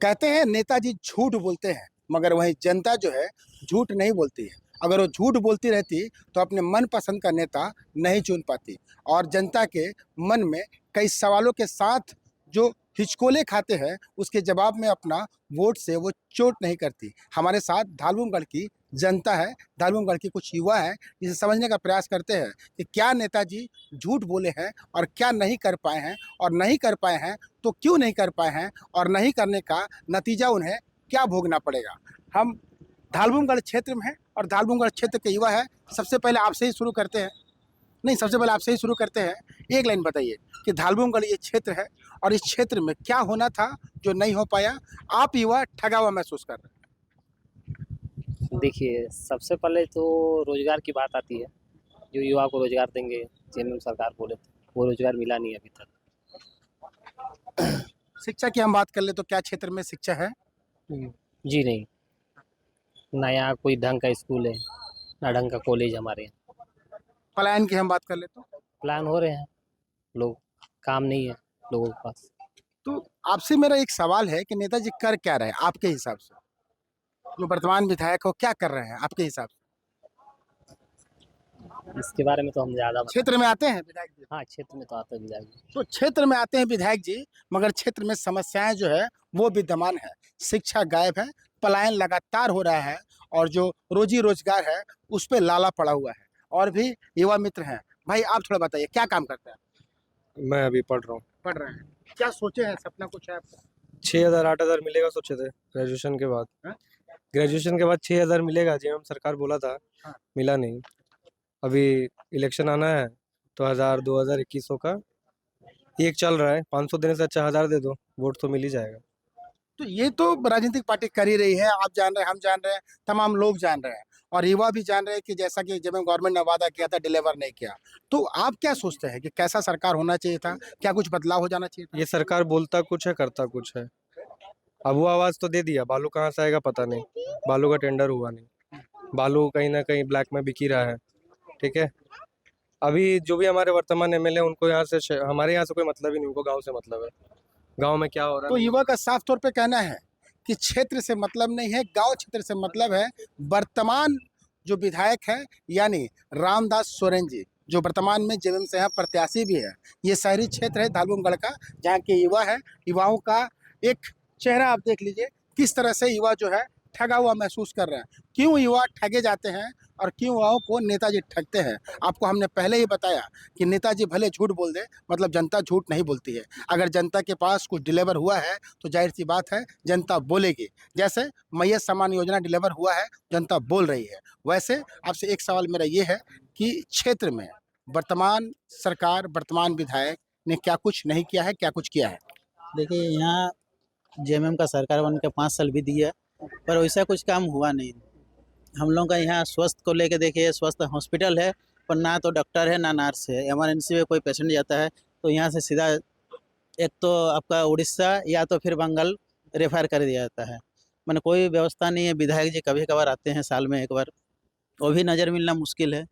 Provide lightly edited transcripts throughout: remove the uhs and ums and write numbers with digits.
कहते हैं नेताजी झूठ बोलते हैं, मगर वहीं जनता जो है झूठ नहीं बोलती है। अगर वो झूठ बोलती रहती तो अपने मनपसंद का नेता नहीं चुन पाती। और जनता के मन में कई सवालों के साथ जो हिचकोले खाते हैं, उसके जवाब में अपना वोट से वो चोट नहीं करती। हमारे साथ धालबुमगढ़ की जनता है, धालबुमगढ़ की कुछ युवा है, जिसे समझने का प्रयास करते हैं कि क्या नेताजी झूठ बोले हैं और क्या नहीं कर पाए हैं, और नहीं कर पाए हैं तो क्यों नहीं कर पाए हैं, और नहीं करने का नतीजा उन्हें क्या भोगना पड़ेगा। हम धालबुमगढ़ क्षेत्र में हैं और धालबुमगढ़ क्षेत्र के युवा है। सबसे पहले आपसे ही शुरू करते हैं, नहीं सबसे पहले आपसे ही शुरू करते हैं। एक लाइन बताइए कि धालबुमगढ़ ये क्षेत्र है और इस क्षेत्र में क्या होना था जो नहीं हो पाया, आप युवा ठगा हुआ महसूस कर रहे हैं। देखिए, सबसे पहले तो रोजगार की बात आती है। जो युवा को रोजगार देंगे, जेएमएम सरकार बोले थे, वो रोजगार मिला नहीं अभी तक। शिक्षा की हम बात कर ले तो क्या क्षेत्र में शिक्षा है? जी नहीं, ना यहाँ कोई ढंग का स्कूल है, ना ढंग का कॉलेज हमारे यहाँ। पलायन की हम बात कर ले तो प्लान हो रहे हैं, लोग काम नहीं है लोगों के पास। तो आपसे मेरा एक सवाल है कि नेताजी कर क्या रहे हैं आपके हिसाब से? जो वर्तमान विधायक हो क्या कर रहे हैं आपके हिसाब से? इसके बारे में तो हम ज़्यादा क्षेत्र में आते हैं विधायक जी? हाँ, क्षेत्र में तो आता है विधायक जी। तो क्षेत्र में आते हैं विधायक जी, मगर क्षेत्र में समस्याएं जो है वो विद्यमान है। शिक्षा गायब है, पलायन लगातार हो रहा है, और जो रोजी रोजगार है उस पर लाला पड़ा हुआ है। और भी युवा मित्र हैं। भाई आप थोड़ा बताइए, क्या काम करते हैं? मैं अभी पढ़ रहा हूँ। पढ़ रहे हैं, क्या सोचे हैं, सपना कुछ है आपका? 6,000 8,000 मिलेगा सोचे थे ग्रेजुएशन के बाद। हाँ? ग्रेजुएशन के बाद 6,000 मिलेगा, जेएमएम सरकार बोला था। हाँ। मिला नहीं। अभी इलेक्शन आना है तो 1,000 2,000 2100 का एक चल रहा है। 500 देने से अच्छा 1,000 दे दो, वोट तो मिल ही जाएगा। तो ये तो राजनीतिक पार्टी कर ही रही है, आप जान रहे हैं, हम जान रहे हैं, तमाम लोग जान रहे हैं, और युवा भी जान रहे हैं कि जैसा कि जब गवर्नमेंट ने वादा किया था डिलीवर नहीं किया। तो आप क्या सोचते हैं कि कैसा सरकार होना चाहिए था, क्या कुछ बदलाव हो जाना चाहिए था? ये सरकार बोलता कुछ है करता कुछ है। अब वो आवाज़ तो दे दिया, बालू कहाँ से आएगा पता नहीं। बालू का टेंडर हुआ नहीं, बालू कहीं ना कहीं ब्लैक में बिक ही रहा है। ठीक है, अभी जो भी हमारे वर्तमान एमएलए, उनको यहाँ से हमारे यहाँ से कोई मतलब ही नहीं, उनको गाँव से मतलब है। गाँव में क्या हो रहा तो है। युवा का साफ तौर पे कहना है कि क्षेत्र से मतलब नहीं है, गांव क्षेत्र से मतलब है। वर्तमान जो विधायक है यानी रामदास सोरेन जी, जो वर्तमान में जेएमएम से हैं, प्रत्याशी भी है। ये शहरी क्षेत्र है धालबुमगढ़ का, जहाँ के युवा है। युवाओं का एक चेहरा आप देख लीजिए, किस तरह से युवा जो है ठगा हुआ महसूस कर रहे हैं। क्यों युवा ठगे जाते हैं और क्यों युवाओं को नेताजी ठगते हैं? आपको हमने पहले ही बताया कि नेताजी भले झूठ बोल दे, मतलब जनता झूठ नहीं बोलती है। अगर जनता के पास कुछ डिलीवर हुआ है तो जाहिर सी बात है जनता बोलेगी। जैसे मैयत सम्मान योजना डिलीवर हुआ है, जनता बोल रही है। वैसे आपसे एक सवाल मेरा ये है कि क्षेत्र में वर्तमान सरकार, वर्तमान विधायक ने क्या कुछ नहीं किया है, क्या कुछ किया है? देखिए, यहाँ जेएमएम का सरकार बन के 5 साल भी दिया, पर वैसा कुछ काम हुआ नहीं। हम लोग का यहाँ स्वास्थ्य को लेके देखिए, स्वास्थ्य हॉस्पिटल है पर ना तो डॉक्टर है ना नर्स है। इमरजेंसी में कोई पेशेंट जाता है तो यहाँ से सीधा एक तो आपका उड़ीसा या तो फिर बंगाल रेफर कर दिया जाता है। मैंने कोई व्यवस्था नहीं है। विधायक जी कभी कभार आते हैं साल में एक बार, वो भी नज़र मिलना मुश्किल है।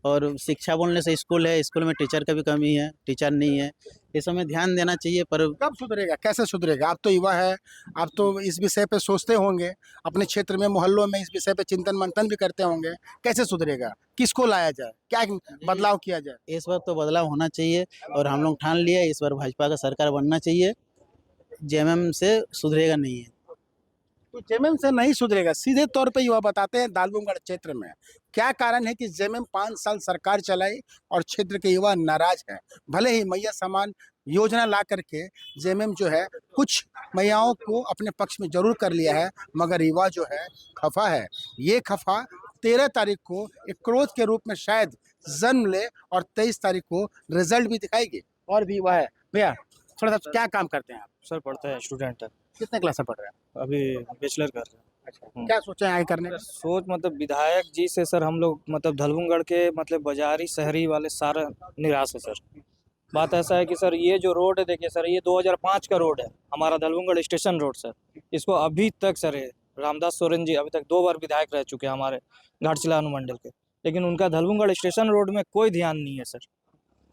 और शिक्षा बोलने से स्कूल है, स्कूल में टीचर का भी कमी है, टीचर नहीं है। इस समय ध्यान देना चाहिए। पर कब सुधरेगा, कैसे सुधरेगा? आप तो युवा है, आप तो इस विषय पे सोचते होंगे, अपने क्षेत्र में मोहल्लों में इस विषय पे चिंतन मंथन भी करते होंगे। कैसे सुधरेगा, किसको लाया जाए, क्या बदलाव किया जाए? इस बार तो बदलाव होना चाहिए और हम लोग ठान लिए इस बार भाजपा का सरकार बनना चाहिए। जेएमएम से सुधरेगा नहीं है। तो जेएमएम से नहीं सुधरेगा, सीधे तौर पे युवा बताते हैं धालबुमगढ़ क्षेत्र में क्या कारण है कि जेएमएम 5 साल सरकार चलाई और क्षेत्र के युवा नाराज हैं। भले ही मैया सम्मान योजना ला करके जेएमएम जो है कुछ मैयाओं को अपने पक्ष में जरूर कर लिया है, मगर युवा जो है खफा है। ये खफा 13 तारीख को एक क्रोध के रूप में शायद जन्म ले और 23 तारीख को रिजल्ट भी दिखाएगी। और भी युवा है। भैया थोड़ा सा क्या काम करते हैं आप? सर पढ़ता है, स्टूडेंट है, कितने क्लास में पढ़ रहे हैं? अभी बैचलर कर रहे हैं। अच्छा, क्या सोचे हैं आगे करने का? सोच मतलब विधायक जी से सर हम लोग मतलब धलबुमगढ़ के मतलब बाजारी शहरी वाले सारा निराश है सर। बात ऐसा है कि सर ये जो रोड है, देखिए सर, ये 2005 का रोड है, हमारा धलबुमगढ़ स्टेशन रोड सर। इसको अभी तक सर रामदास सोरेन जी अभी तक 2 बार विधायक रह चुके हैं हमारे घाटशिला अनुमंडल के, लेकिन उनका धलबुमगढ़ स्टेशन रोड में कोई ध्यान नहीं है सर।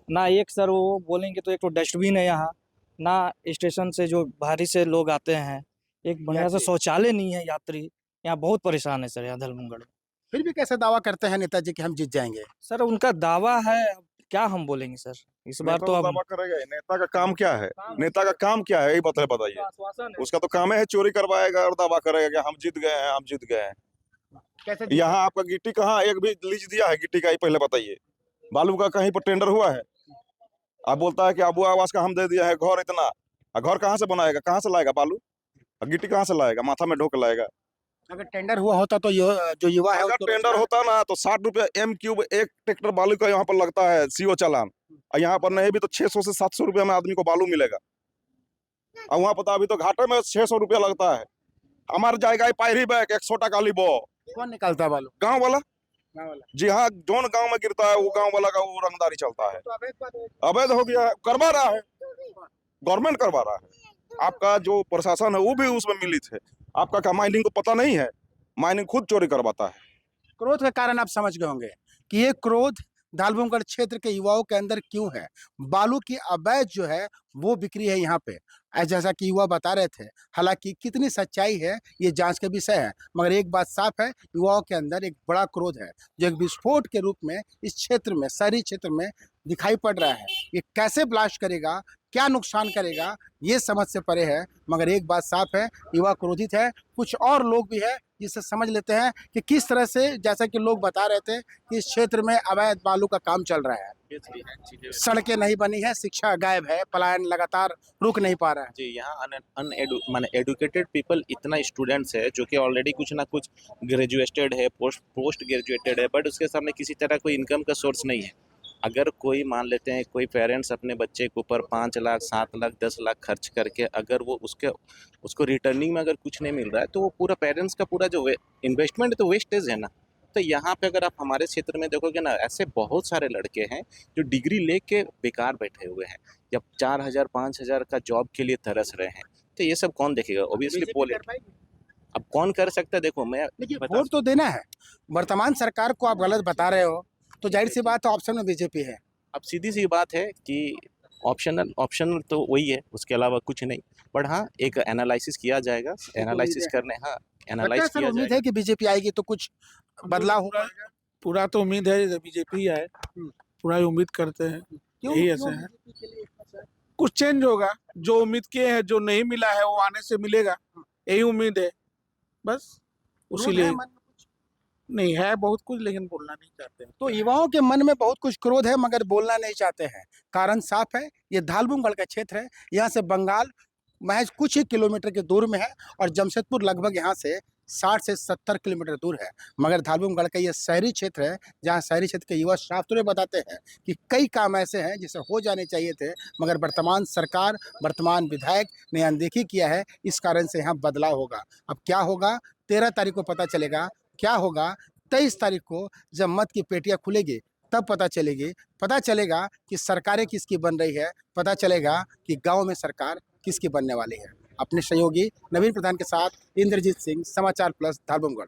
ना एक सर वो बोलेंगे तो एक तो डस्टबिन है यहाँ, ना स्टेशन से जो बाहरी से लोग आते हैं एक बढ़िया सा शौचालय नहीं है, यात्री यहाँ बहुत परेशान है सर, यहाँ धलमुंगड़ में। फिर भी कैसे दावा करते हैं नेताजी कि हम जीत जाएंगे? सर उनका दावा है, अब क्या हम बोलेंगे सर, इस बार नेता तो तो अब दावा करेगा ही। नेता का काम क्या है? नेता का काम क्या है, यही बताइए। आश्वासन है। उसका तो काम है चोरी करवाएगा और दावा करेगा कि हम जीत गए हैं, हम जीत गए हैं। कैसे जीत- यहाँ आपका गिट्टी कहाँ एक भी लीज दिया है गिट्टी का, ही पहले बताइए। बालू का कहीं पर टेंडर हुआ है? आप बोलता है कि आबू आवास का हम दे दिया है घर इतना, घर कहाँ से बनाएगा, कहाँ से लाएगा बालू? गिट्टी कहाँ से लाएगा? माथा में ढोक लाएगा। अगर टेंडर हुआ होता तो जो युवा है अगर उसको टेंडर रोजगार- होता ना तो 60 रुपए M³ एक ट्रैक्टर बालू का यहाँ पर लगता है, CO चालान। और यहाँ पर नहीं भी तो 600 से 700 रुपए में आदमी को बालू मिलेगा। और वहाँ पता अभी तो घाटे में 600 रुपया लगता है। हमारे जाएगा पायरी बैग 100 टका लीबो, कौन निकालता है बालू? गाँव वाला। गाँव वाला। जी हाँ, जोन गांव में गिरता है वो गांव वाला का वो रंगदारी चलता है। तो अवैध बात है। अवैध हो गया है, करवा रहा है, गवर्नमेंट करवा रहा है। आपका जो प्रशासन है वो भी उसमें मिलित है। आपका क्या माइनिंग को पता नहीं है? माइनिंग खुद चोरी करवाता है। क्रोध का कारण आप समझ गए होंगे कि ये क्रोध धालबुमगढ़ क्षेत्र के युवाओं के अंदर क्यों है। बालू की अवैध जो है वो बिक्री है यहाँ पे, जैसा कि युवा बता रहे थे। हालांकि कितनी सच्चाई है ये जांच का विषय है, मगर एक बात साफ है, युवाओं के अंदर एक बड़ा क्रोध है जो एक विस्फोट के रूप में इस क्षेत्र में, शहरी क्षेत्र में दिखाई पड़ रहा है। ये कैसे ब्लास्ट करेगा, क्या नुकसान करेगा, ये समझ से परे है। मगर एक बात साफ है, युवा क्रोधित है। कुछ और लोग भी है जिससे समझ लेते हैं कि किस तरह से, जैसा कि लोग बता रहे थे कि इस क्षेत्र में अवैध बालू का काम चल रहा है। सड़कें नहीं बनी है, शिक्षा गायब है, पलायन लगातार रुक नहीं पा रहा है। जी, यहाँ माने एडुकेटेड पीपल इतना स्टूडेंट्स है जो कि ऑलरेडी कुछ ना कुछ ग्रेजुएटेड है, पोस्ट ग्रेजुएटेड है, बट उसके सामने किसी तरह कोई इनकम का सोर्स नहीं है। अगर कोई मान लेते हैं कोई पेरेंट्स अपने बच्चे के ऊपर 5 लाख 7 लाख 10 लाख खर्च करके अगर वो उसको रिटर्निंग में अगर कुछ नहीं मिल रहा है तो वो पूरा पेरेंट्स का पूरा जो इन्वेस्टमेंट तो वेस्टेज है ना। तो यहाँ पे अगर आप हमारे क्षेत्र में देखोगे ना, ऐसे बहुत सारे लड़के हैं जो डिग्री लेके बेकार बैठे हुए हैं या 4000 5000 का जॉब के लिए तरस रहे हैं। तो ये सब कौन देखेगा? ऑब्वियसली अब कौन कर सकता है? देखो मैं देखिए, वोट तो देना है। वर्तमान सरकार को आप गलत बता रहे हो तो जाहिर सी बात है ऑप्शन में बीजेपी है। अब सीधी सी बात है कि ऑप्शनल तो वही है, उसके अलावा कुछ नहीं। बट हाँ, एक एनालिसिस किया जाएगा, एनालिसिस करने, हाँ एनालाइज किया उम्मीद जाएगा। है कि बीजेपी आएगी तो कुछ बदलाव होगा। पूरा तो उम्मीद है बीजेपी आए, पूरा ही उम्मीद करते हैं। यही ऐसे है, कुछ चेंज होगा। जो उम्मीद किए हैं, जो नहीं मिला है वो आने से मिलेगा, यही उम्मीद है बस। उसी लिए नहीं है बहुत कुछ, लेकिन बोलना नहीं चाहते हैं। तो युवाओं के मन में बहुत कुछ क्रोध है मगर बोलना नहीं चाहते हैं। कारण साफ है, ये धालबुमगढ़ का क्षेत्र है, यहाँ से बंगाल महज कुछ ही किलोमीटर के दूर में है और जमशेदपुर लगभग यहाँ से 60 से 70 किलोमीटर दूर है। मगर धालबुमगढ़ का ये शहरी क्षेत्र है जहाँ शहरी क्षेत्र के युवा साफ तौर पर बताते हैं कि कई काम ऐसे हैं जिसे हो जाने चाहिए थे, मगर वर्तमान सरकार, वर्तमान विधायक ने अनदेखी किया है। इस कारण से यहाँ बदलाव होगा। अब क्या होगा 13 तारीख को पता चलेगा। क्या होगा 23 तारीख को जब मत की पेटियां खुलेगी तब पता चलेगा कि सरकारें किसकी बन रही है, पता चलेगा कि गांव में सरकार किसकी बनने वाली है। अपने सहयोगी नवीन प्रधान के साथ इंद्रजीत सिंह, समाचार प्लस, धालबुमगढ़।